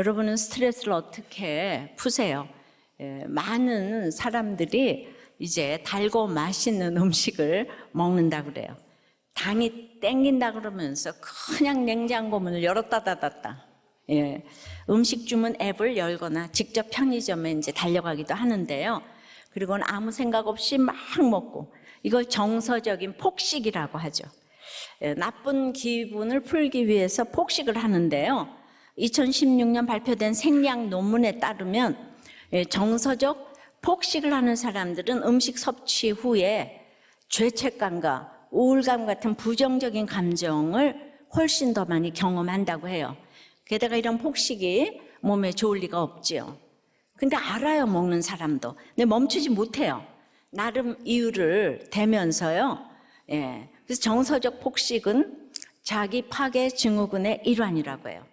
여러분은 스트레스를 어떻게 푸세요? 많은 사람들이 이제 달고 맛있는 음식을 먹는다 그래요. 당이 땡긴다 그러면서 그냥 냉장고 문을 열었다 닫았다. 음식 주문 앱을 열거나 직접 편의점에 이제 달려가기도 하는데요. 그리고는 아무 생각 없이 막 먹고, 이걸 정서적인 폭식이라고 하죠. 나쁜 기분을 풀기 위해서 폭식을 하는데요. 2016년 발표된 생리학 논문에 따르면 정서적 폭식을 하는 사람들은 음식 섭취 후에 죄책감과 우울감 같은 부정적인 감정을 훨씬 더 많이 경험한다고 해요. 게다가 이런 폭식이 몸에 좋을 리가 없지요. 근데 알아요, 먹는 사람도. 근데 멈추지 못해요. 나름 이유를 대면서요. 그래서 정서적 폭식은 자기 파괴 증후군의 일환이라고 해요.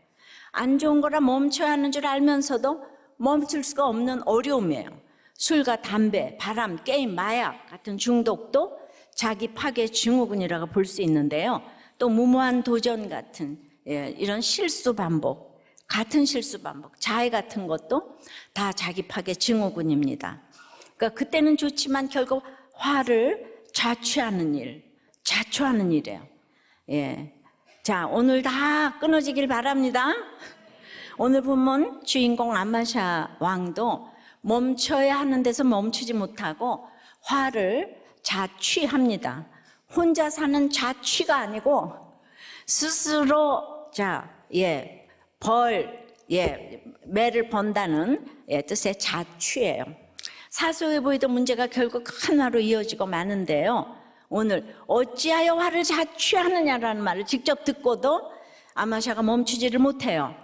안 좋은 거라 멈춰야 하는 줄 알면서도 멈출 수가 없는 어려움이에요. 술과 담배, 바람, 게임, 마약 같은 중독도 자기 파괴 증후군이라고 볼 수 있는데요. 또 무모한 도전 같은 이런 실수 반복, 같은 실수 반복, 자해 같은 것도 다 자기 파괴 증후군입니다. 그러니까 그때는 좋지만 결국 화를 자초하는 일이에요. 자, 오늘 다 끊어지길 바랍니다. 오늘 본문 주인공 아마샤 왕도 멈춰야 하는 데서 멈추지 못하고 화를 자취합니다. 혼자 사는 자취가 아니고 스스로 매를 번다는 뜻의 자취예요. 사소해 보이던 문제가 결국 큰 화로 이어지고 마는데요. 오늘 어찌하여 화를 자취하느냐라는 말을 직접 듣고도 아마샤가 멈추지를 못해요.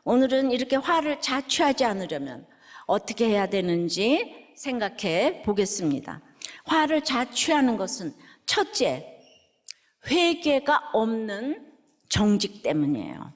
오늘은 이렇게 화를 자취하지 않으려면 어떻게 해야 되는지 생각해 보겠습니다. 화를 자취하는 것은 첫째, 회개가 없는 정직 때문이에요.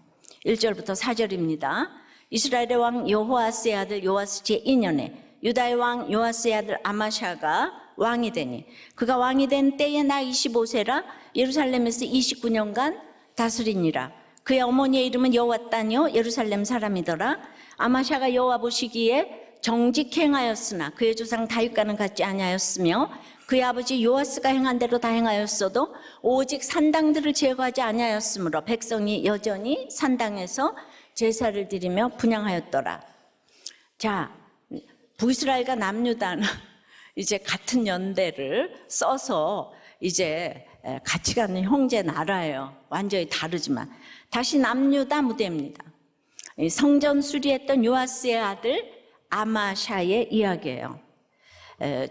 1절부터 4절입니다. 이스라엘의 왕 여호아스의 아들 요아스 제2년에 유다의 왕 요아스의 아들 아마샤가 왕이 되니 그가 왕이 된 때에 나 25세라 예루살렘에서 29년간 다스리니라. 그의 어머니의 이름은 여호와따뇨 예루살렘 사람이더라. 아마샤가 여호와 보시기에 정직행하였으나 그의 조상 다윗과는 같지 아니하였으며 그의 아버지 요아스가 행한 대로 다 행하였어도 오직 산당들을 제거하지 아니하였으므로 백성이 여전히 산당에서 제사를 드리며 분향하였더라. 자, 북이스라엘과 남유다는 이제 같은 연대를 써서 이제 같이 가는 형제 나라예요. 완전히 다르지만 다시 남유다 무대입니다. 성전 수리했던 요아스의 아들 아마샤의 이야기예요.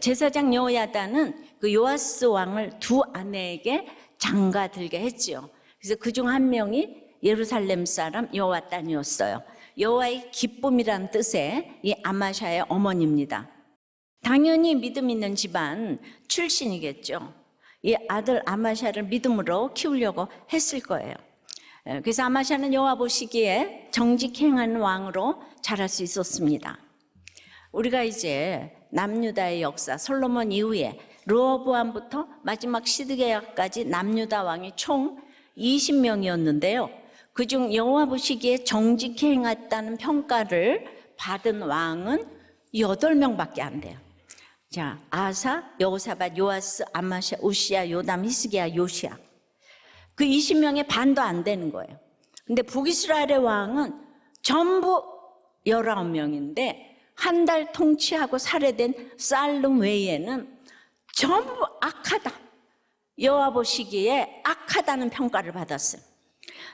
제사장 여호야다는 그 요아스 왕을 두 아내에게 장가들게 했지요. 그래서 그중 한 명이 예루살렘 사람 여호와단이었어요. 여호와의 기쁨이란 뜻의 이 아마샤의 어머니입니다. 당연히 믿음 있는 집안 출신이겠죠. 이 아들 아마샤를 믿음으로 키우려고 했을 거예요. 그래서 아마샤는 여호와 보시기에 정직행한 왕으로 자랄 수 있었습니다. 우리가 이제 남유다의 역사, 솔로몬 이후에 르호보암부터 마지막 시드기야까지 남유다 왕이 총 20명이었는데요. 그중 여호와 보시기에 정직히 행했다는 평가를 받은 왕은 8명밖에 안 돼요. 자, 아사, 여호사밧, 요아스, 아마샤, 우시야, 요담, 히스기야, 요시야. 그 20명의 반도 안 되는 거예요. 근데 북이스라엘의 왕은 전부 19명인데 한 달 통치하고 살해된 살룸 외에는 전부 악하다. 여호와 보시기에 악하다는 평가를 받았어요.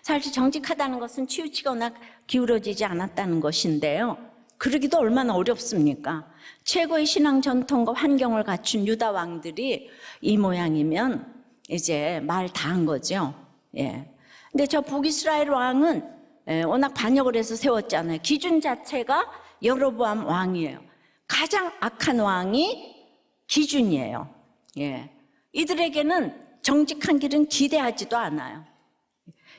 사실 정직하다는 것은 치우치거나 기울어지지 않았다는 것인데요. 그러기도 얼마나 어렵습니까? 최고의 신앙 전통과 환경을 갖춘 유다 왕들이 이 모양이면 이제 말 다 한 거죠. 근데 저 북이스라엘 왕은 워낙 반역을 해서 세웠잖아요. 기준 자체가 여로보암 왕이에요. 가장 악한 왕이 기준이에요. 이들에게는 정직한 길은 기대하지도 않아요.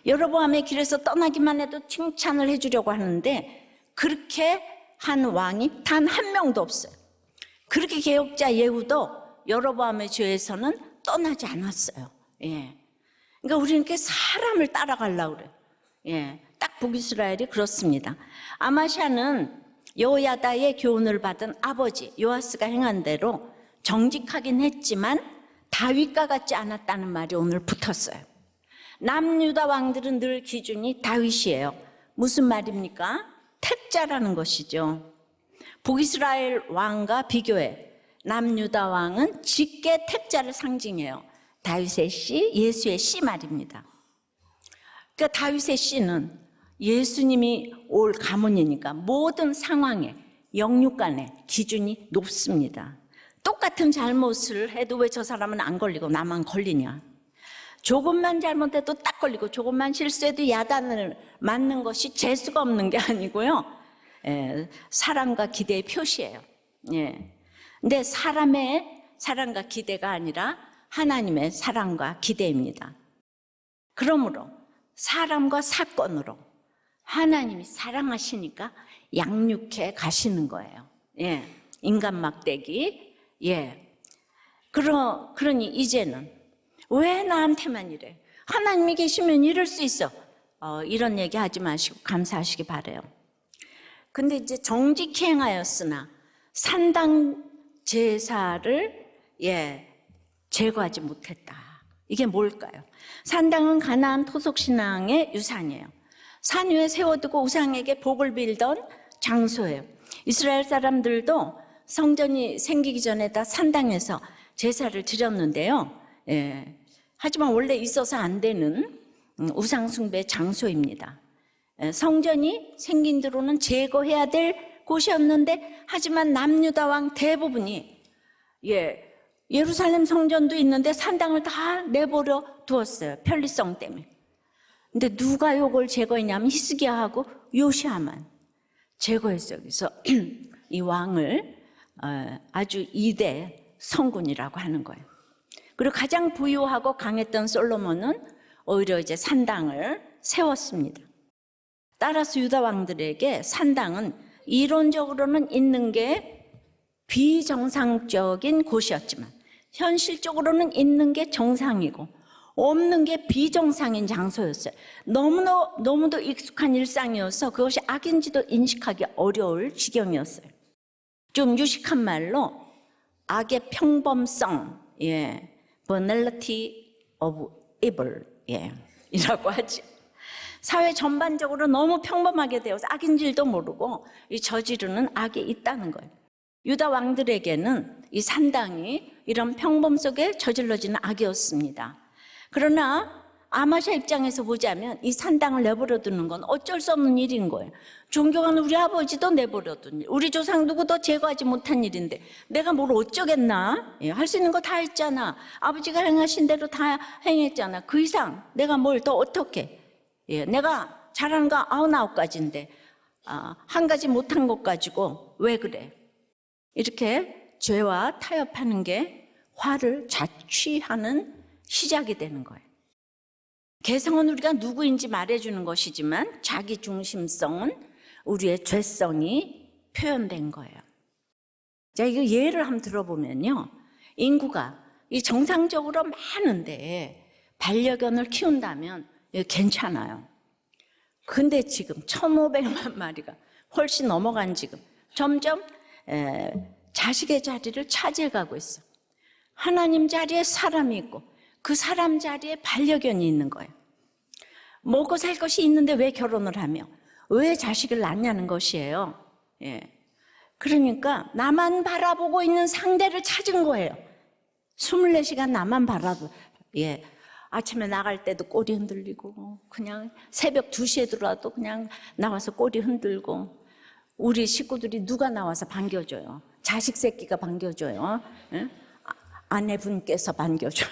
여로보암의 길에서 떠나기만 해도 칭찬을 해주려고 하는데 그렇게 한 왕이 단 한 명도 없어요. 그렇게 개혁자 예후도 여로보암의 죄에서는 떠나지 않았어요. 그러니까 우리는 이렇게 사람을 따라가려고 그래요. 딱 북이스라엘이 그렇습니다. 아마샤는 여호야다의 교훈을 받은 아버지 요아스가 행한 대로 정직하긴 했지만 다윗과 같지 않았다는 말이 오늘 붙었어요. 남유다 왕들은 늘 기준이 다윗이에요. 무슨 말입니까? 택자라는 것이죠. 북이스라엘 왕과 비교해 남유다 왕은 직계 택자를 상징해요. 다윗의 씨, 예수의 씨 말입니다. 그러니까 다윗의 씨는 예수님이 올 가문이니까 모든 상황에 영육간의 기준이 높습니다. 똑같은 잘못을 해도 왜 저 사람은 안 걸리고 나만 걸리냐. 조금만 잘못해도 딱 걸리고 조금만 실수해도 야단을 맞는 것이 재수가 없는 게 아니고요. 사랑과 기대의 표시예요. 근데 사람의 사랑과 기대가 아니라 하나님의 사랑과 기대입니다. 그러므로 사람과 사건으로 하나님이 사랑하시니까 양육해 가시는 거예요. 인간 막대기. 그러니 이제는 왜 나한테만 이래? 하나님이 계시면 이럴 수 있어. 이런 얘기 하지 마시고 감사하시기 바라요. 근데 이제 정직히 행하였으나 산당 제사를 제거하지 못했다. 이게 뭘까요? 산당은 가나안 토속 신앙의 유산이에요. 산 위에 세워두고 우상에게 복을 빌던 장소예요. 이스라엘 사람들도 성전이 생기기 전에 다 산당에서 제사를 드렸는데요. 하지만 원래 있어서 안 되는 우상 숭배 장소입니다. 성전이 생긴 뒤로는 제거해야 될 곳이었는데, 하지만 남유다 왕 대부분이 예루살렘 성전도 있는데 산당을 다 내버려 두었어요. 편리성 때문에. 근데 누가 요걸 제거했냐면 히스기야하고 요시야만 제거했어요. 그래서 이 왕을 아주 이대 성군이라고 하는 거예요. 그리고 가장 부유하고 강했던 솔로몬은 오히려 이제 산당을 세웠습니다. 따라서 유다 왕들에게 산당은 이론적으로는 있는 게 비정상적인 곳이었지만 현실적으로는 있는 게 정상이고 없는 게 비정상인 장소였어요. 너무도 익숙한 일상이어서 그것이 악인지도 인식하기 어려울 지경이었어요. 좀 유식한 말로 악의 평범성, banality of evil, 이라고 하죠. 사회 전반적으로 너무 평범하게 되어서 악인줄도 모르고 이 저지르는 악이 있다는 거예요. 유다 왕들에게는 이 산당이 이런 평범 속에 저질러지는 악이었습니다. 그러나 아마샤 입장에서 보자면 이 산당을 내버려 두는 건 어쩔 수 없는 일인 거예요. 존경하는 우리 아버지도 내버려 둔 일, 우리 조상 누구도 제거하지 못한 일인데 내가 뭘 어쩌겠나? 할 수 있는 거 다 했잖아. 아버지가 행하신 대로 다 행했잖아. 그 이상 내가 뭘 더 어떻게? 내가 잘하는 거 99가지인데 한 가지 못한 것 가지고 왜 그래? 이렇게 죄와 타협하는 게 화를 자취하는 시작이 되는 거예요. 개성은 우리가 누구인지 말해주는 것이지만 자기 중심성은 우리의 죄성이 표현된 거예요. 자, 이거 예를 한번 들어보면요. 인구가 정상적으로 많은데 반려견을 키운다면 괜찮아요. 근데 지금 1,500만 마리가 훨씬 넘어간 지금 점점 자식의 자리를 차지해가고 있어. 하나님 자리에 사람이 있고 그 사람 자리에 반려견이 있는 거예요. 먹고 살 것이 있는데 왜 결혼을 하며 왜 자식을 낳냐는 것이에요. 그러니까 나만 바라보고 있는 상대를 찾은 거예요. 24시간 나만 바라보. 아침에 나갈 때도 꼬리 흔들리고 그냥 새벽 2시에 들어와도 그냥 나와서 꼬리 흔들고, 우리 식구들이 누가 나와서 반겨줘요? 자식 새끼가 반겨줘요. 아내분께서 반겨줘요.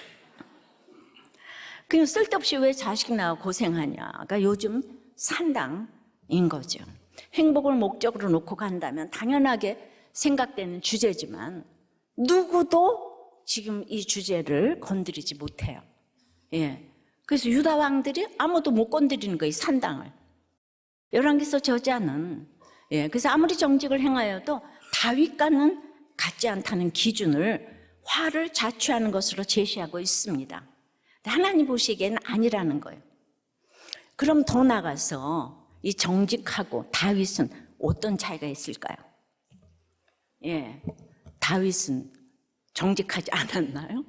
그냥 쓸데없이 왜 자식 낳아 고생하냐가 요즘 산당인 거죠. 행복을 목적으로 놓고 간다면 당연하게 생각되는 주제지만 누구도 지금 이 주제를 건드리지 못해요. 그래서 유다 왕들이 아무도 못 건드리는 거예요, 산당을. 열왕기서 저자는 그래서 아무리 정직을 행하여도 다윗과는 같지 않다는 기준을 화를 자초하는 것으로 제시하고 있습니다. 하나님 보시기에는 아니라는 거예요. 그럼 더 나가서 이 정직하고 다윗은 어떤 차이가 있을까요? 예, 다윗은 정직하지 않았나요?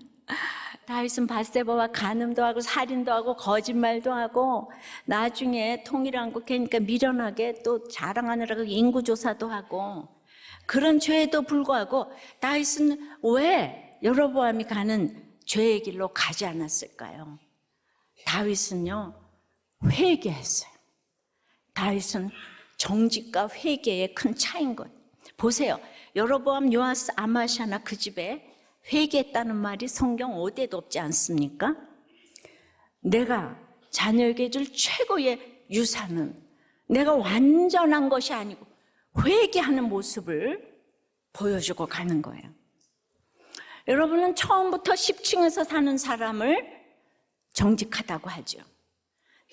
다윗은 밧세바와 간음도 하고 살인도 하고 거짓말도 하고 나중에 통일한국 하니까 미련하게 또 자랑하느라고 인구조사도 하고 그런 죄에도 불구하고 다윗은 왜 여로보암이 가는 죄의 길로 가지 않았을까요? 다윗은요, 회개했어요. 다윗은 정직과 회개의 큰 차이인 거예요. 보세요. 여로보암, 요아스, 아마샤나 그 집에 회개했다는 말이 성경 어디에도 없지 않습니까? 내가 자녀에게 줄 최고의 유산은 내가 완전한 것이 아니고 회개하는 모습을 보여주고 가는 거예요. 여러분은 처음부터 10층에서 사는 사람을 정직하다고 하죠.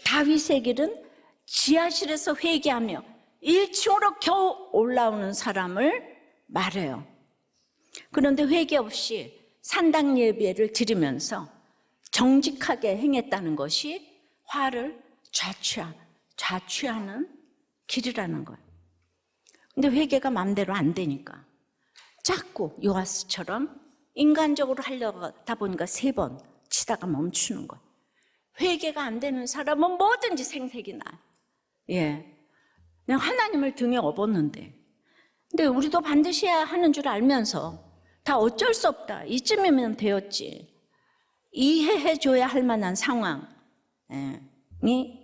다윗의 길은 지하실에서 회개하며 1층으로 겨우 올라오는 사람을 말해요. 그런데 회개 없이 산당 예배를 드리면서 정직하게 행했다는 것이 화를 자취하는 길이라는 거예요. 근데 회개가 마음대로 안 되니까 자꾸 요아스처럼 인간적으로 하려고 하다 보니까 3번 치다가 멈추는 거예요. 회개가 안 되는 사람은 뭐든지 생색이 나요. 예, 그냥 하나님을 등에 업었는데, 근데 우리도 반드시 해야 하는 줄 알면서 다 어쩔 수 없다, 이쯤이면 되었지, 이해해줘야 할 만한 상황이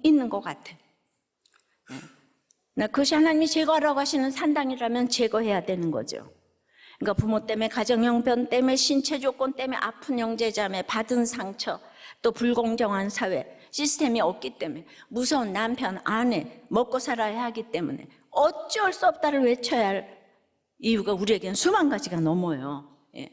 있는 것 같아. 그것이 하나님이 제거하라고 하시는 산당이라면 제거해야 되는 거죠. 그러니까 부모 때문에, 가정 형편 때문에, 신체 조건 때문에, 아픈 형제자매, 받은 상처, 또 불공정한 사회, 시스템이 없기 때문에, 무서운 남편, 아내, 먹고 살아야 하기 때문에 어쩔 수 없다를 외쳐야 할 이유가 우리에겐 수만 가지가 넘어요. 예.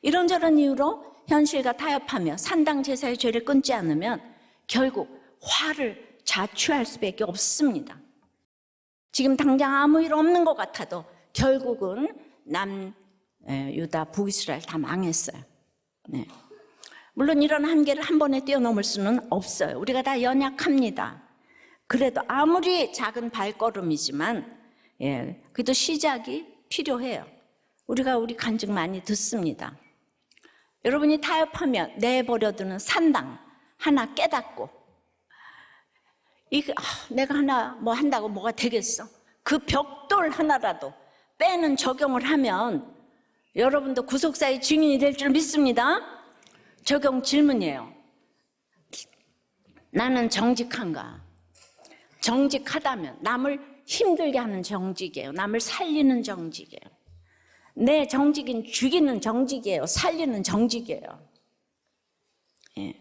이런저런 이유로 현실과 타협하며 산당 제사의 죄를 끊지 않으면 결국 화를 자초할 수밖에 없습니다. 지금 당장 아무 일 없는 것 같아도 결국은 유다, 북이스라엘 다 망했어요. 네. 물론 이런 한계를 한 번에 뛰어넘을 수는 없어요. 우리가 다 연약합니다. 그래도 아무리 작은 발걸음이지만 그래도 시작이 필요해요. 우리가 우리 간증 많이 듣습니다. 여러분이 타협하며 내버려두는 산당 하나 깨닫고, 내가 하나 뭐 한다고 뭐가 되겠어? 그 벽돌 하나라도 빼는 적용을 하면 여러분도 구속사의 증인이 될 줄 믿습니다. 적용 질문이에요. 나는 정직한가? 정직하다면 남을 힘들게 하는 정직이에요. 남을 살리는 정직이에요. 내 정직은 죽이는 정직이에요. 살리는 정직이에요. 예.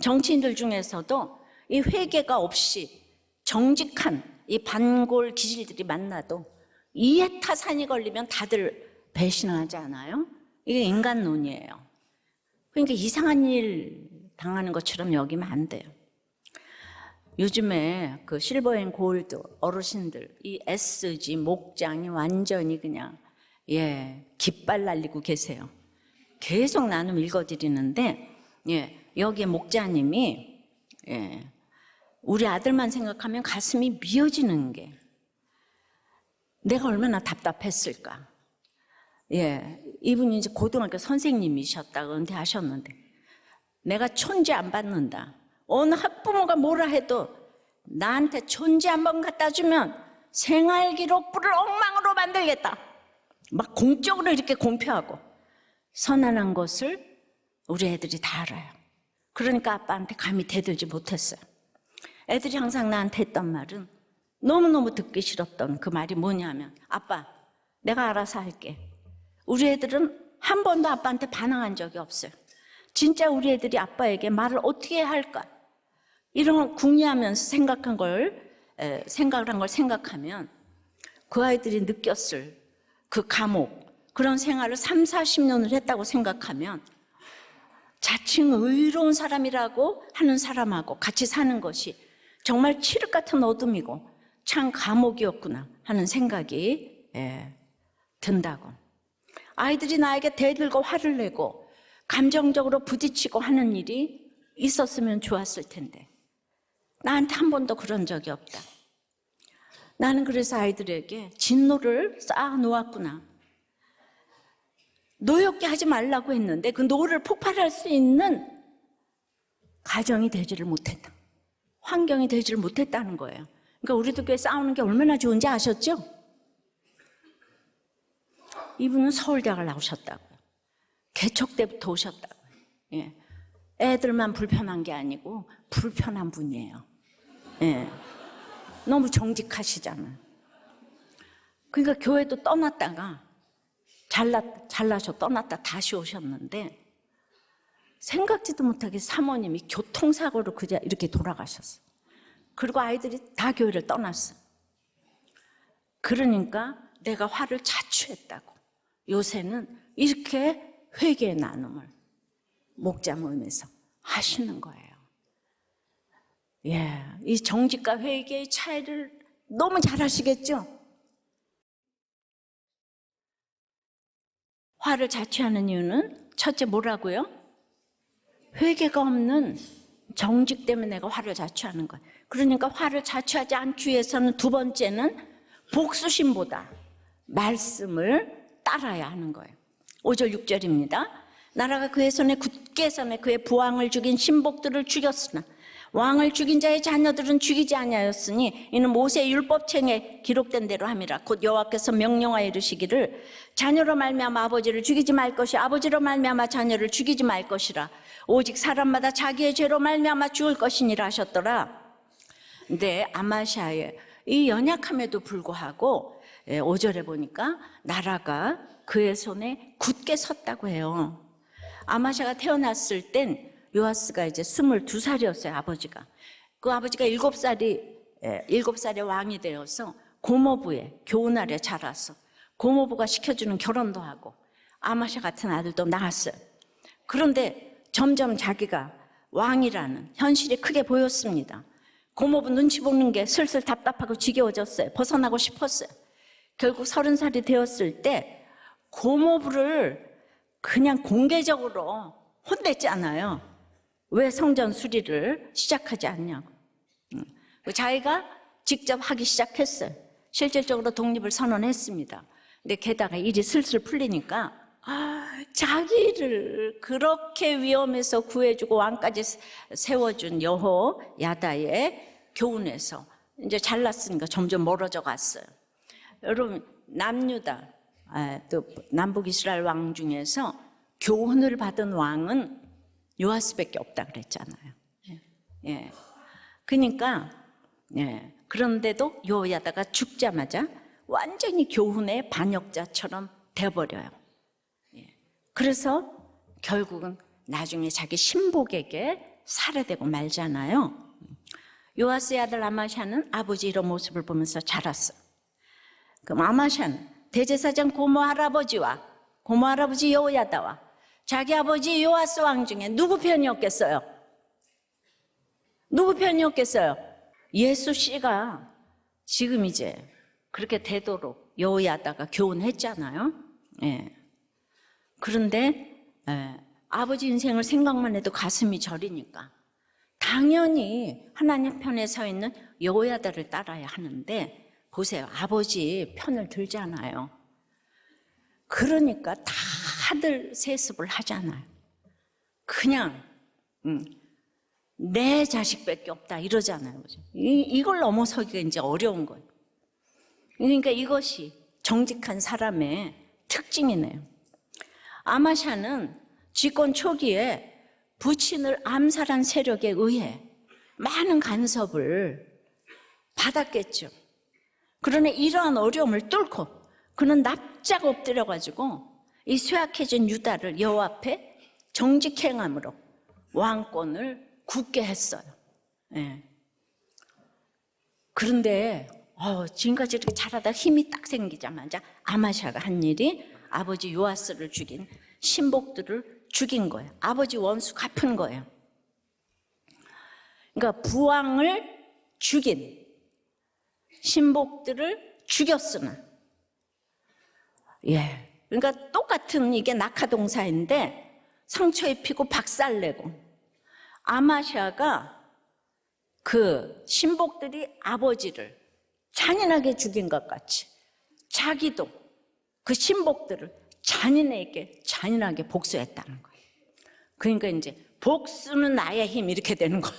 정치인들 중에서도 이 회개가 없이 정직한 이 반골 기질들이 만나도 이해타산이 걸리면 다들 배신을 하지 않아요? 이게 인간론이에요. 그러니까 이상한 일 당하는 것처럼 여기면 안 돼요. 요즘에 그 실버앤 골드 어르신들, 이 SG 목장이 완전히 그냥 깃발 날리고 계세요. 계속 나눔 읽어드리는데 여기에 목자님이 우리 아들만 생각하면 가슴이 미어지는 게, 내가 얼마나 답답했을까. 이분이 이제 고등학교 선생님이셨다고 은퇴하셨는데, 내가 천지 안 받는다, 어느 학부모가 뭐라 해도 나한테 천지 한 번 갖다 주면 생활기록부를 엉망으로 만들겠다, 막 공적으로 이렇게 공표하고, 선언한 것을 우리 애들이 다 알아요. 그러니까 아빠한테 감히 대들지 못했어요. 애들이 항상 나한테 했던 말은, 너무너무 듣기 싫었던 그 말이 뭐냐면, 아빠, 내가 알아서 할게. 우리 애들은 한 번도 아빠한테 반항한 적이 없어요. 진짜 우리 애들이 아빠에게 말을 어떻게 해야 할까, 이런 걸 궁리하면서 생각을 한 걸 생각하면, 그 아이들이 느꼈을 그 감옥, 그런 생활을 30-40년을 했다고 생각하면, 자칭 의로운 사람이라고 하는 사람하고 같이 사는 것이 정말 칠흑 같은 어둠이고 참 감옥이었구나 하는 생각이 든다고. 아이들이 나에게 대들고 화를 내고 감정적으로 부딪히고 하는 일이 있었으면 좋았을 텐데 나한테 한 번도 그런 적이 없다. 나는 그래서 아이들에게 진노를 쌓아 놓았구나. 노엽게 하지 말라고 했는데 그 노를 폭발할 수 있는 가정이 되지를 못했다. 환경이 되지를 못했다는 거예요. 그러니까 우리도 교회 싸우는 게 얼마나 좋은지 아셨죠? 이분은 서울대학을 나오셨다고요. 개척 때부터 오셨다고요. 예. 애들만 불편한 게 아니고 불편한 분이에요. 예. 너무 정직하시잖아요. 그러니까 교회도 떠났다가 잘나셔 떠났다 다시 오셨는데 생각지도 못하게 사모님이 교통사고로 그냥 이렇게 돌아가셨어요. 그리고 아이들이 다 교회를 떠났어요. 그러니까 내가 화를 자초했다고. 요새는 이렇게 회개의 나눔을 목자 모임에서 하시는 거예요. 예, 이 정직과 회개의 차이를 너무 잘 아시겠죠? 화를 자초하는 이유는 첫째 뭐라고요? 회개가 없는 정직 때문에 내가 화를 자초하는 거예요. 그러니까 화를 자초하지 않기 위해서는 두 번째는 복수심보다 말씀을 따라야 하는 거예요. 5절 6절입니다. 나라가 그의 손에 굳게 서매 그의 부왕을 죽인 신복들을 죽였으나 왕을 죽인 자의 자녀들은 죽이지 아니하였으니 이는 모세의 율법책에 기록된 대로 함이라. 곧 여호와께서 명령하여 이르시기를 자녀로 말미암아 아버지를 죽이지 말 것이 아버지로 말미암아 자녀를 죽이지 말 것이라. 오직 사람마다 자기의 죄로 말미암아 죽을 것이니라 하셨더라. 근데 아마시아의 이 연약함에도 불구하고 5절에 보니까 나라가 그의 손에 굳게 섰다고 해요. 아마시아가 태어났을 땐 요아스가 이제 22살이었어요, 아버지가. 그 아버지가 7살에 왕이 되어서 고모부의 교훈 아래 자라서 고모부가 시켜주는 결혼도 하고 아마시아 같은 아들도 낳았어요. 그런데 점점 자기가 왕이라는 현실이 크게 보였습니다. 고모부 눈치 보는 게 슬슬 답답하고 지겨워졌어요. 벗어나고 싶었어요. 결국 30살이 되었을 때 고모부를 그냥 공개적으로 혼냈잖아요. 왜 성전 수리를 시작하지 않냐고. 자기가 직접 하기 시작했어요. 실질적으로 독립을 선언했습니다. 근데 게다가 일이 슬슬 풀리니까 자기를 그렇게 위험에서 구해주고 왕까지 세워준 여호야다의 교훈에서 이제 잘났으니까 점점 멀어져 갔어요. 여러분 남유다 또 남북 이스라엘 왕 중에서 교훈을 받은 왕은 요아스밖에 없다 그랬잖아요. 예. 그러니까 그런데도 여호야다가 죽자마자 완전히 교훈의 반역자처럼 돼버려요. 그래서 결국은 나중에 자기 신복에게 살해되고 말잖아요. 요아스의 아들 아마샤는 아버지 이런 모습을 보면서 자랐어요. 그럼 아마샤는 대제사장 고모 할아버지 여호야다와 자기 아버지 요아스 왕 중에 누구 편이었겠어요? 누구 편이었겠어요? 예수 씨가 지금 이제 그렇게 되도록 여호야다가 교훈했잖아요. 예. 그런데 아버지 인생을 생각만 해도 가슴이 저리니까 당연히 하나님 편에 서 있는 여호야다를 따라야 하는데 보세요. 아버지 편을 들잖아요. 그러니까 다들 세습을 하잖아요. 그냥 내 자식밖에 없다 이러잖아요. 이걸 넘어서기가 이제 어려운 거예요. 그러니까 이것이 정직한 사람의 특징이네요. 아마샤는 집권 초기에 부친을 암살한 세력에 의해 많은 간섭을 받았겠죠. 그러나 이러한 어려움을 뚫고 그는 납작 엎드려가지고 이 쇠약해진 유다를 여호와 앞에 정직행함으로 왕권을 굳게 했어요. 예. 그런데 지금까지 이렇게 잘하다 힘이 딱 생기자마자 아마샤가 한 일이 아버지 요아스를 죽인 신복들을 죽인 거예요. 아버지 원수 갚은 거예요. 그러니까 부왕을 죽인 신복들을 죽였으나 그러니까 똑같은 이게 낙하동사인데 상처 입히고 박살내고 아마샤가 그 신복들이 아버지를 잔인하게 죽인 것 같이 자기도 그 신복들을 잔인하게 복수했다는 거예요. 그러니까 이제 복수는 나의 힘 이렇게 되는 거예요.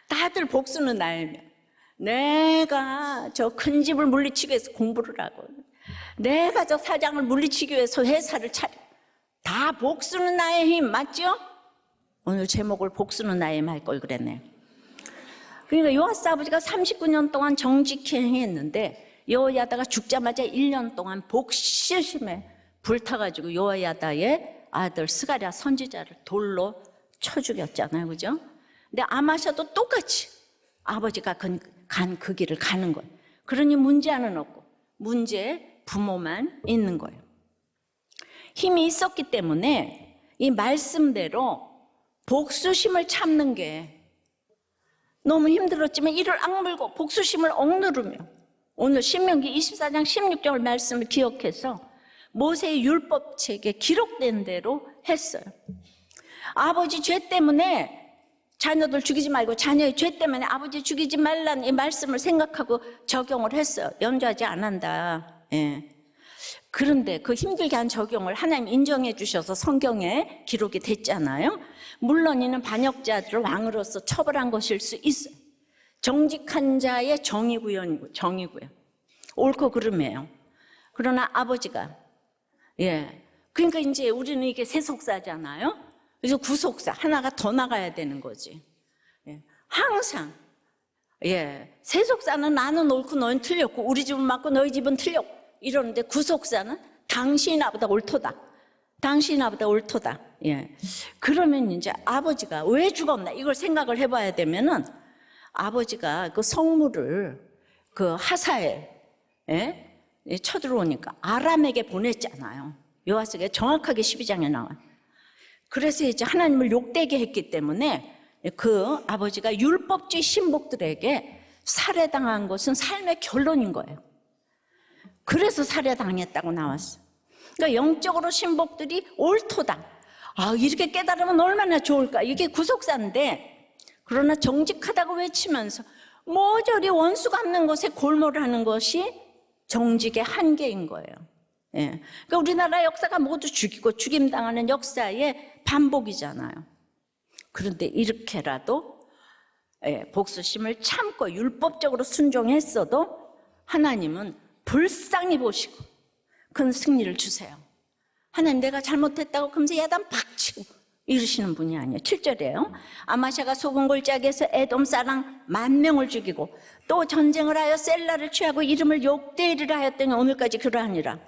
다들 복수는 나의 힘. 내가 저 큰 집을 물리치기 위해서 공부를 하고, 내가 저 사장을 물리치기 위해서 회사를 차리고, 다 복수는 나의 힘, 맞죠? 오늘 제목을 복수는 나의 힘 할 걸 그랬네요. 그러니까 요아스 아버지가 39년 동안 정직히 행했는데 여호야다가 죽자마자 1년 동안 복수심에 불타가지고 여호야다의 아들 스가랴 선지자를 돌로 쳐 죽였잖아요, 그죠? 근데 아마샤도 똑같이 아버지가 간 그 길을 가는 거예요. 그러니 문제는 없고 문제의 부모만 있는 거예요. 힘이 있었기 때문에 이 말씀대로 복수심을 참는 게 너무 힘들었지만 이를 악물고 복수심을 억누르며 오늘 신명기 24장 16절 말씀을 기억해서 모세의 율법책에 기록된 대로 했어요. 아버지 죄 때문에 자녀들 죽이지 말고 자녀의 죄 때문에 아버지 죽이지 말라는 이 말씀을 생각하고 적용을 했어요. 연주하지 않는다. 예. 그런데 그 힘들게 한 적용을 하나님 인정해 주셔서 성경에 기록이 됐잖아요. 물론 이는 반역자들을 왕으로서 처벌한 것일 수 있어요. 정직한 자의 정의구현. 옳고 그름이에요. 그러나 아버지가, 그러니까 이제 우리는 이게 세속사잖아요. 그래서 구속사 하나가 더 나가야 되는 거지. 항상 세속사는 나는 옳고 너는 틀렸고 우리 집은 맞고 너희 집은 틀렸고 이러는데 구속사는 당신이 나보다 옳도다. 당신이 나보다 옳도다. 그러면 이제 아버지가 왜 죽었나 이걸 생각을 해봐야 되면은 아버지가 그 성물을 그 하사엘 쳐들어오니까 아람에게 보냈잖아요. 요아스가 정확하게 12장에 나와요. 그래서 이제 하나님을 욕되게 했기 때문에 그 아버지가 율법주의 신복들에게 살해당한 것은 삶의 결론인 거예요. 그래서 살해당했다고 나왔어요. 그러니까 영적으로 신복들이 옳도다. 이렇게 깨달으면 얼마나 좋을까. 이게 구속사인데 그러나 정직하다고 외치면서 모조리 원수 갚는 것에 골몰하는 것이 정직의 한계인 거예요. 그러니까 우리나라 역사가 모두 죽이고 죽임당하는 역사의 반복이잖아요. 그런데 이렇게라도 복수심을 참고 율법적으로 순종했어도 하나님은 불쌍히 보시고 큰 승리를 주세요. 하나님 내가 잘못했다고 그러면서 야단 팍 치고 이러시는 분이 아니에요. 7절이에요. 아마샤가 속은 골짜기에서 에돔 사람 10,000명을 죽이고 또 전쟁을 하여 셀라를 취하고 이름을 욕되이를 하였더니 오늘까지 그러하니라.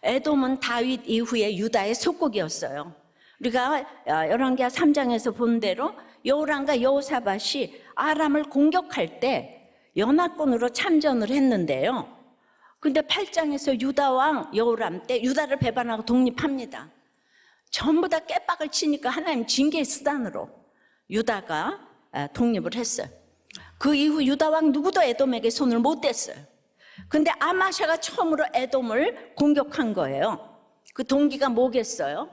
에돔은 다윗 이후에 유다의 속국이었어요. 우리가 열왕기하 3장에서 본 대로 여호람과 여호사밧이 아람을 공격할 때 연합군으로 참전을 했는데요. 근데 8장에서 유다 왕 여호람 때 유다를 배반하고 독립합니다. 전부 다 깨박을 치니까 하나님 징계의 수단으로 유다가 독립을 했어요. 그 이후 유다 왕 누구도 에돔에게 손을 못 댔어요. 근데 아마샤가 처음으로 에돔을 공격한 거예요. 그 동기가 뭐겠어요?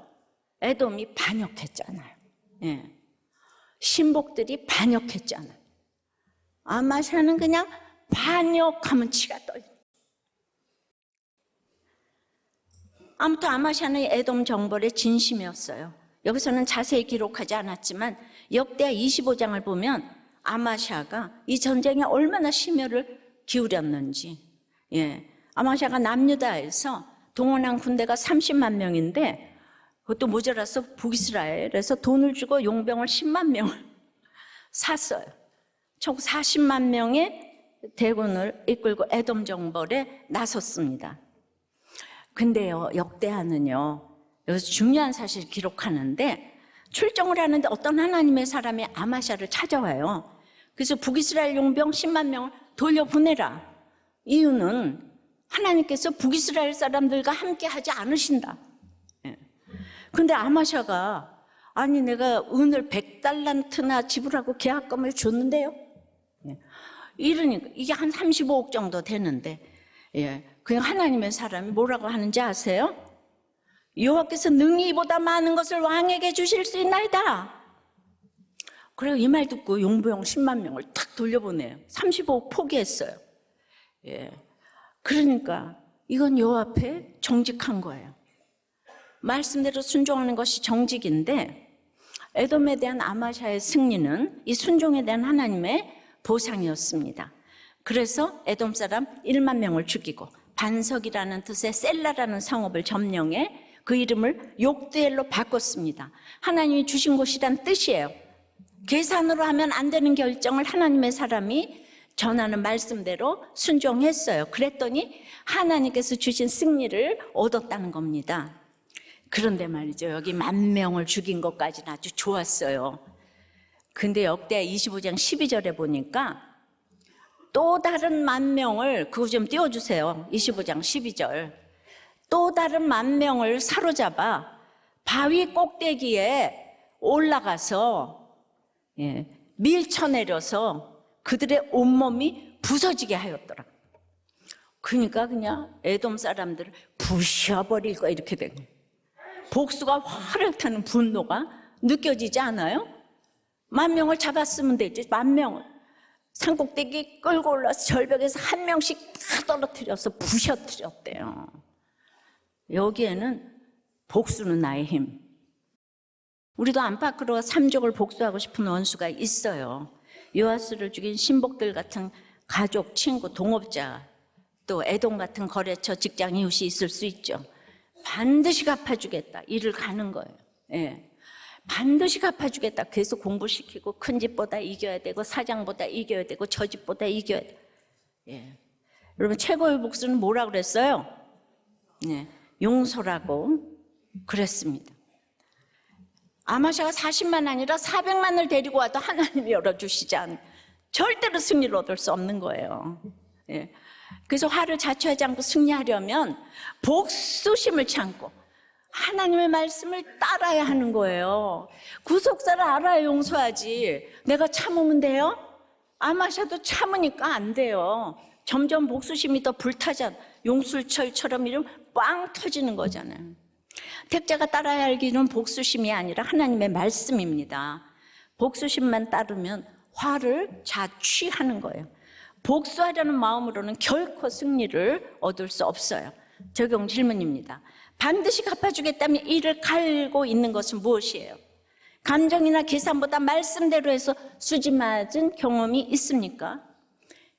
에돔이 반역했잖아요. 신복들이 반역했잖아요. 아마샤는 그냥 반역하면 치가 떨려. 아무튼 아마샤는 에돔 정벌의 진심이었어요. 여기서는 자세히 기록하지 않았지만 역대하 25장을 보면 아마샤가 이 전쟁에 얼마나 심혈을 기울였는지. 아마샤가 남유다에서 동원한 군대가 30만 명인데 그것도 모자라서 북이스라엘에서 돈을 주고 용병을 10만 명을 샀어요. 총 40만 명의 대군을 이끌고 에돔 정벌에 나섰습니다. 근데요, 역대하는요, 여기서 중요한 사실을 기록하는데 출정을 하는데 어떤 하나님의 사람이 아마샤를 찾아와요. 그래서 북이스라엘 용병 10만 명을 돌려보내라. 이유는 하나님께서 북이스라엘 사람들과 함께 하지 않으신다. 근데 아마샤가 아니 내가 은을 100달란트나 지불하고 계약금을 줬는데요. 이러니까 이게 한 35억 정도 되는데 그냥 하나님의 사람이 뭐라고 하는지 아세요? 여호와께서 능히 이보다 많은 것을 왕에게 주실 수 있나이다. 그래서 이 말 듣고 용병 10만 명을 탁 돌려보내요. 35억 포기했어요. 예. 그러니까 이건 여호와 앞에 정직한 거예요. 말씀대로 순종하는 것이 정직인데 에돔에 대한 아마샤의 승리는 이 순종에 대한 하나님의 보상이었습니다. 그래서 에돔 사람 1만 명을 죽이고 반석이라는 뜻의 셀라라는 성읍을 점령해 그 이름을 욕드엘로 바꿨습니다. 하나님이 주신 곳이란 뜻이에요. 계산으로 하면 안 되는 결정을 하나님의 사람이 전하는 말씀대로 순종했어요. 그랬더니 하나님께서 주신 승리를 얻었다는 겁니다. 그런데 말이죠, 여기 10,000명을 죽인 것까지는 아주 좋았어요. 근데 역대하 25장 12절에 보니까 또 다른 10,000명을, 그거 좀 띄워주세요. 25장 12절. 또 다른 10,000명을 사로잡아 바위 꼭대기에 올라가서 밀쳐내려서 그들의 온몸이 부서지게 하였더라. 그러니까 그냥 에돔 사람들을 부셔버릴 거 이렇게 된 거예요. 복수가 화를 타는 분노가 느껴지지 않아요? 10,000명을 잡았으면 되지. 10,000명을 산꼭대기 끌고 올라서 절벽에서 1명씩 다 떨어뜨려서 부셔뜨렸대요. 여기에는 복수는 나의 힘. 우리도 안팎으로 삼족을 복수하고 싶은 원수가 있어요. 요아스를 죽인 신복들 같은 가족, 친구, 동업자, 또 에돔 같은 거래처, 직장 이웃이 있을 수 있죠. 반드시 갚아주겠다. 일을 가는 거예요. 예. 반드시 갚아주겠다. 계속 공부시키고 큰 집보다 이겨야 되고 사장보다 이겨야 되고 저 집보다 이겨야 돼. 예. 여러분 최고의 복수는 뭐라고 그랬어요? 예. 용서라고 그랬습니다. 아마샤가 40만 아니라 400만을 데리고 와도 하나님이 열어주시지 않으면 절대로 승리를 얻을 수 없는 거예요. 예. 그래서 화를 자초하지 않고 승리하려면 복수심을 참고 하나님의 말씀을 따라야 하는 거예요. 구속사를 알아야 용서하지. 내가 참으면 돼요? 아마샤도 참으니까 안 돼요. 점점 복수심이 더 불타잖아. 용술철처럼 이러면 빵 터지는 거잖아요. 택자가 따라야 할 길은 복수심이 아니라 하나님의 말씀입니다. 복수심만 따르면 화를 자취하는 거예요. 복수하려는 마음으로는 결코 승리를 얻을 수 없어요. 적용 질문입니다. 반드시 갚아주겠다면 이를 갈고 있는 것은 무엇이에요? 감정이나 계산보다 말씀대로 해서 수지 맞은 경험이 있습니까?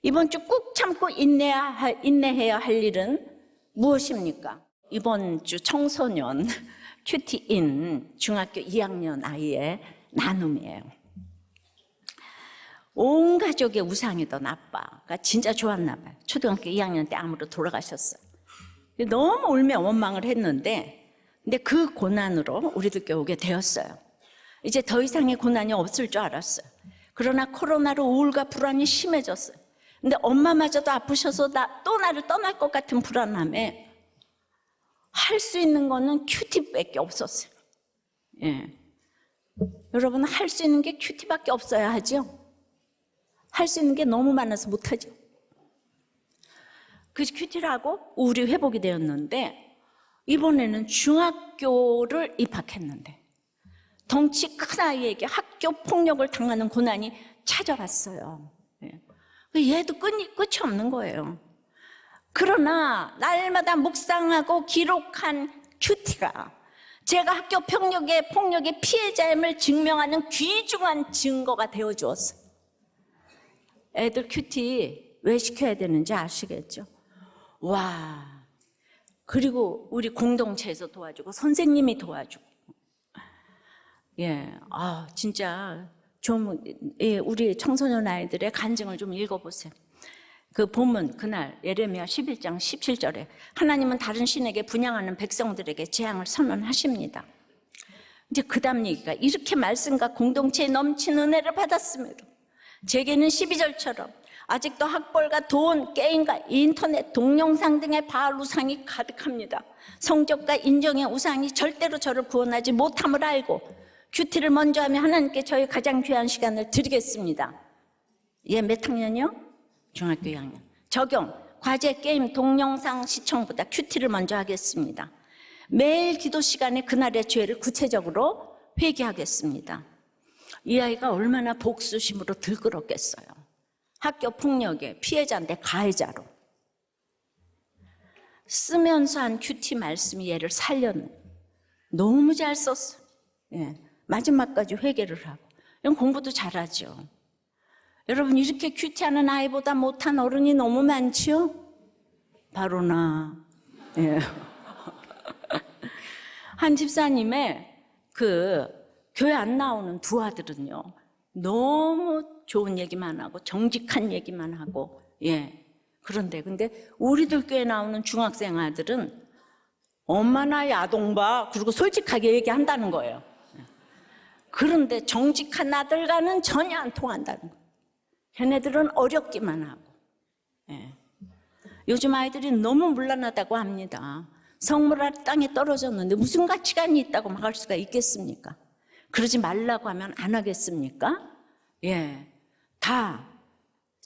이번 주 꾹 참고 인내해야 할 일은 무엇입니까? 이번 주 청소년 큐티인 중학교 2학년 아이의 나눔이에요. 온 가족의 우상이던 아빠가 진짜 좋았나 봐요. 초등학교 2학년 때 암으로 돌아가셨어요. 너무 울며 원망을 했는데 근데 그 고난으로 우리들 교육에 되었어요. 이제 더 이상의 고난이 없을 줄 알았어요. 그러나 코로나로 우울과 불안이 심해졌어요. 근데 엄마마저도 아프셔서 또 나를 떠날 것 같은 불안함에 할 수 있는 거는 큐티밖에 없었어요. 예. 여러분 할 수 있는 게 큐티밖에 없어야 하죠. 할 수 있는 게 너무 많아서 못하죠. 그래서 큐티를 하고 우울이 회복이 되었는데 이번에는 중학교를 입학했는데 덩치 큰 아이에게 학교 폭력을 당하는 고난이 찾아왔어요. 얘도 끝이 없는 거예요. 그러나 날마다 묵상하고 기록한 큐티가 제가 학교 폭력의 피해자임을 증명하는 귀중한 증거가 되어 주었어요. 애들 큐티 왜 시켜야 되는지 아시겠죠? 와, 그리고 우리 공동체에서 도와주고 선생님이 도와주고 진짜 좀 우리 청소년 아이들의 간증을 좀 읽어보세요. 그 본문 그날 예레미야 11장 17절에 하나님은 다른 신에게 분향하는 백성들에게 재앙을 선언하십니다. 이제 그 다음 얘기가 이렇게 말씀과 공동체에 넘친 은혜를 받았음에도 제게는 12절처럼 아직도 학벌과 돈, 게임과 인터넷, 동영상 등의 바알 우상이 가득합니다. 성적과 인정의 우상이 절대로 저를 구원하지 못함을 알고 큐티를 먼저 하며 하나님께 저희 가장 귀한 시간을 드리겠습니다. 얘 몇 학년이요? 중학교 2학년. 적용, 과제, 게임, 동영상 시청보다 큐티를 먼저 하겠습니다. 매일 기도 시간에 그날의 죄를 구체적으로 회개하겠습니다. 이 아이가 얼마나 복수심으로 들끓었겠어요. 학교 폭력의 피해자인데 가해자로. 쓰면서 한 큐티 말씀이 얘를 살렸네. 너무 잘 썼어. 예, 마지막까지 회개를 하고. 이런 공부도 잘하죠. 여러분, 이렇게 큐티하는 아이보다 못한 어른이 너무 많지요? 바로 나. 예. 한 집사님의 교회 안 나오는 두 아들은요, 너무 좋은 얘기만 하고 정직한 얘기만 하고, 예. 근데 우리들 교회 나오는 중학생 아들은 엄마나 야동봐, 그리고 솔직하게 얘기한다는 거예요. 그런데 정직한 아들과는 전혀 안 통한다는 거예요. 걔네들은 어렵기만 하고. 예. 요즘 아이들이 너무 문란하다고 합니다. 성물알 땅에 떨어졌는데 무슨 가치관이 있다고 막 할 수가 있겠습니까? 그러지 말라고 하면 안 하겠습니까? 예, 다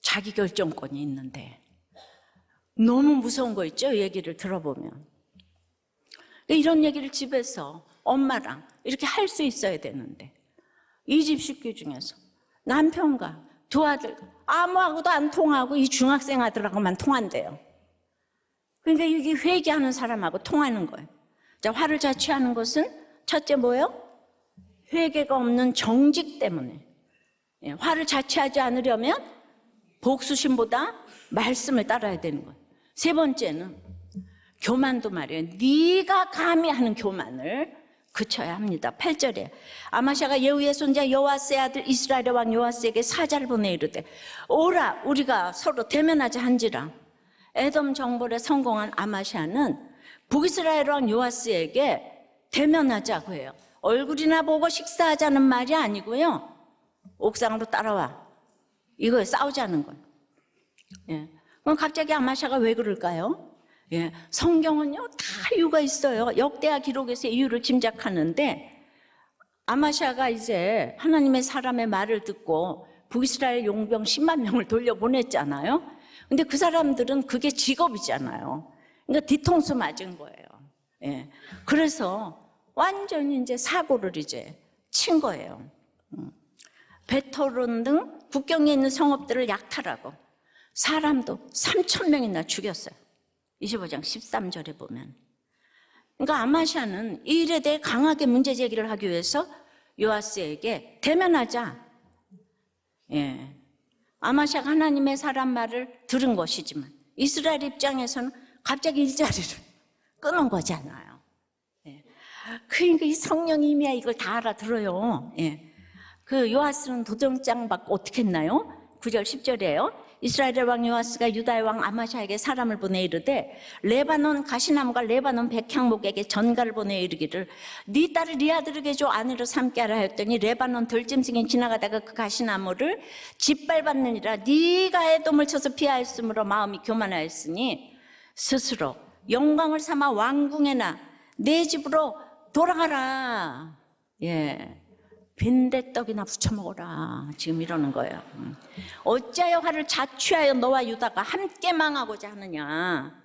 자기 결정권이 있는데 너무 무서운 거 있죠? 얘기를 들어보면. 이런 얘기를 집에서 엄마랑 이렇게 할 수 있어야 되는데, 이 집 식구 중에서 남편과 두 아들 아무하고도 안 통하고 이 중학생 아들하고만 통한대요. 그러니까 이게 회개하는 사람하고 통하는 거예요. 자, 화를 자취하는 것은 첫째 뭐예요? 회개가 없는 정직 때문에. 예, 화를 자취하지 않으려면 복수심보다 말씀을 따라야 되는 거예요. 세 번째는 교만도 말이에요. 네가 감히 하는 교만을 그쳐야 합니다. 8절에 아마샤가 예후의 손자 요아스의 아들 이스라엘의 왕 요아스에게 사자를 보내 이르되, 오라 우리가 서로 대면하자 한지라. 에돔 정벌에 성공한 아마샤는 북이스라엘 왕 요아스에게 대면하자고 해요. 얼굴이나 보고 식사하자는 말이 아니고요, 옥상으로 따라와, 이거에 싸우자는 거예요. 예. 그럼 갑자기 아마샤가 왜 그럴까요? 예. 성경은요 다 이유가 있어요. 역대하 기록에서 이유를 짐작하는데, 아마샤가 이제 하나님의 사람의 말을 듣고 북이스라엘 용병 10만 명을 돌려보냈잖아요. 근데 그 사람들은 그게 직업이잖아요. 그러니까 뒤통수 맞은 거예요. 예. 그래서 완전히 이제 사고를 이제 친 거예요. 베토론 등 국경에 있는 성읍들을 약탈하고 사람도 3,000명이나 죽였어요. 25장 13절에 보면. 그러니까 아마샤는 이 일에 대해 강하게 문제 제기를 하기 위해서 요아스에게 대면하자. 예. 아마샤가 하나님의 사람 말을 들은 것이지만 이스라엘 입장에서는 갑자기 일자리를 끊은 거잖아요. 예. 그러니까 이 성령이 이미 이걸 다 알아들어요. 예. 그 요아스는 도전장 받고 어떻게 했나요? 9절 10절이에요. 이스라엘의 왕 요아스가 유다의 왕 아마샤에게 사람을 보내 이르되, 레바논 가시나무가 레바논 백향목에게 전가를 보내 이르기를 네 딸을 네 아들에게 줘 아내로 삼게 하라 하였더니, 레바논 들짐승이 지나가다가 그 가시나무를 짓밟았느니라. 네가 에돔을 쳐서 피하였으므로 마음이 교만하였으니 스스로 영광을 삼아 왕궁에나 내 집으로 돌아가라. 예. 빈대떡이나 부쳐 먹어라. 지금 이러는 거예요. 어찌하여 화를 자취하여 너와 유다가 함께 망하고자 하느냐.